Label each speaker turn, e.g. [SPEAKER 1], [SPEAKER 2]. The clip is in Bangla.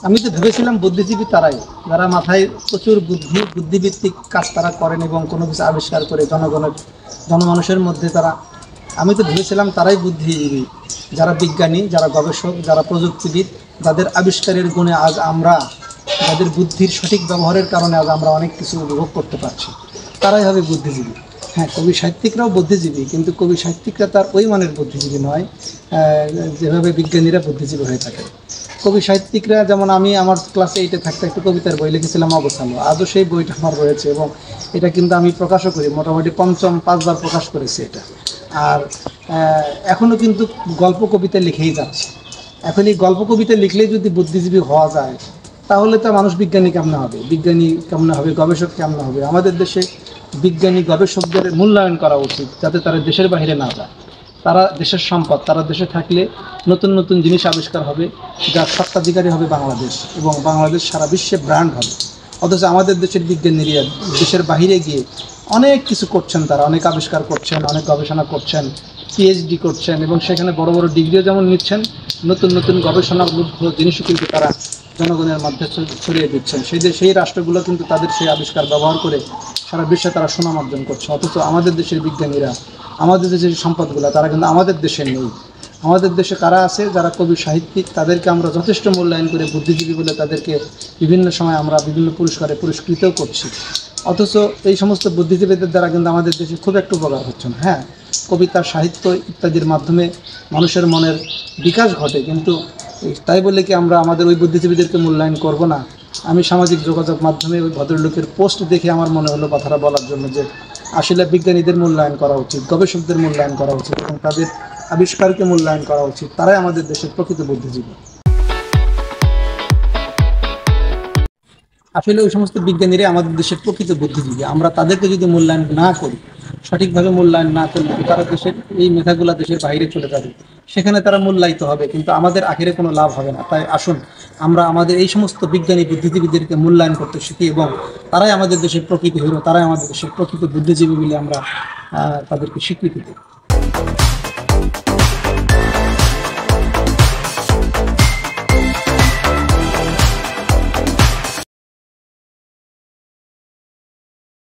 [SPEAKER 1] আমি তো ভেবেছিলাম বুদ্ধিজীবী তারাই, যারা মাথায় প্রচুর বুদ্ধিভিত্তিক কাজ তারা করেন এবং কোনো কিছু আবিষ্কার করে জনমানুষের মধ্যে তারা, আমি তো ভেবেছিলাম তারাই বুদ্ধিজীবী, যারা বিজ্ঞানী, যারা গবেষক, যারা প্রযুক্তিবিদ, যাদের আবিষ্কারের গুণে আজ আমরা, যাদের বুদ্ধির সঠিক ব্যবহারের কারণে আজ আমরা অনেক কিছু উপভোগ করতে পারছি, তারাই হবে বুদ্ধিজীবী। হ্যাঁ, কবি সাহিত্যিকরাও বুদ্ধিজীবী, কিন্তু কবি সাহিত্যিকরা তার ওই মানের বুদ্ধিজীবী নয় যেভাবে বিজ্ঞানীরা বুদ্ধিজীবী হয়ে থাকে। কবি সাহিত্যিকরা যেমন, আমি আমার ক্লাস 8-এ থাকতে একটা কবিতার বই লিখেছিলাম অবসানো, আজও সেই বইটা আমার রয়েছে এবং এটা কিন্তু আমি প্রকাশও করি, মোটামুটি 5বার প্রকাশ করেছি এটা। আর এখনও কিন্তু গল্প কবিতা লিখেই যাচ্ছে। এখন এই গল্প কবিতা লিখলেই যদি বুদ্ধিজীবী হওয়া যায়, তাহলে তো মানুষ বিজ্ঞানী কেমনে হবে, গবেষক কেমনে হবে? আমাদের দেশে বিজ্ঞানী গবেষকদের মূল্যায়ন করা উচিত, যাতে তারা দেশের বাইরে না যায়। তারা দেশের সম্পদ, তারা দেশে থাকলে নতুন নতুন জিনিস আবিষ্কার হবে, যার স্বত্বাধিকারী হবে বাংলাদেশ, এবং বাংলাদেশ সারা বিশ্বে ব্র্যান্ড হবে। অথচ আমাদের দেশের বিজ্ঞানীরা দেশের বাইরে গিয়ে অনেক কিছু করছেন, তারা অনেক আবিষ্কার করছেন, অনেক গবেষণা করছেন, পিএইচডি করছেন, এবং সেখানে বড় বড় ডিগ্রিও যেমন নিচ্ছেন, নতুন নতুন গবেষণালব্ধ জিনিসও কিন্তু তারা জনগণের মধ্যে ছড়িয়ে দিচ্ছেন। সেই রাষ্ট্রগুলো কিন্তু তাদের সেই আবিষ্কার ব্যবহার করে সারা বিশ্বে তারা সুনাম অর্জন করছে। অথচ আমাদের দেশের বিজ্ঞানীরা, আমাদের দেশের সম্পদগুলো তারা কিন্তু আমাদের দেশে নেই। আমাদের দেশে কারা আছে? যারা কবি সাহিত্যিক, তাদেরকে আমরা যথেষ্ট মূল্যায়ন করে বুদ্ধিজীবী বলে তাদেরকে বিভিন্ন সময় আমরা বিভিন্ন পুরস্কারে পুরস্কৃতও করছি। অথচ এই সমস্ত বুদ্ধিজীবীদের দ্বারা কিন্তু আমাদের দেশে খুব একটু উপকার হচ্ছে না। হ্যাঁ, কবিতা, সাহিত্য ইত্যাদির মাধ্যমে মানুষের মনের বিকাশ ঘটে, কিন্তু তাই বলে কি আমরা আমাদের ওই বুদ্ধিজীবীদেরকে মূল্যায়ন করব না? আমি সামাজিক যোগাযোগ মাধ্যমে ওই ভদ্রলোকের পোস্ট দেখে আমার মনে হলো কথাটা বলার জন্য, যে আসলে বিজ্ঞানীদের মূল্যায়ন করা উচিত, গবেষকদের মূল্যায়ন করা উচিত, এবং তাদের আবিষ্কারকে মূল্যায়ন করা উচিত। তারাই আমাদের দেশের প্রকৃত বুদ্ধিজীবী। আসলে ওই সমস্ত বিজ্ঞানীরাই আমাদের দেশের প্রকৃত বুদ্ধিজীবী। আমরা তাদেরকে যদি মূল্যায়ন না করি, সঠিকভাবে মূল্যায়ন না করলে, তারা দেশের এই মেধাগুলা দেশের বাইরে চলে যাবে, সেখানে তারা মূল্যায়িত হবে, কিন্তু আমাদের আখেরে কোনো লাভ হবে না। তাই আসুন আমরা আমাদের এই সমস্ত বিজ্ঞানী বুদ্ধিজীবীদেরকে মূল্যায়ন করতে শিখি, এবং তারাই আমাদের দেশের প্রকৃত হিরো, তারাই আমাদের দেশের প্রকৃত বুদ্ধিজীবী বলে আমরা তাদেরকে স্বীকৃতি দিই।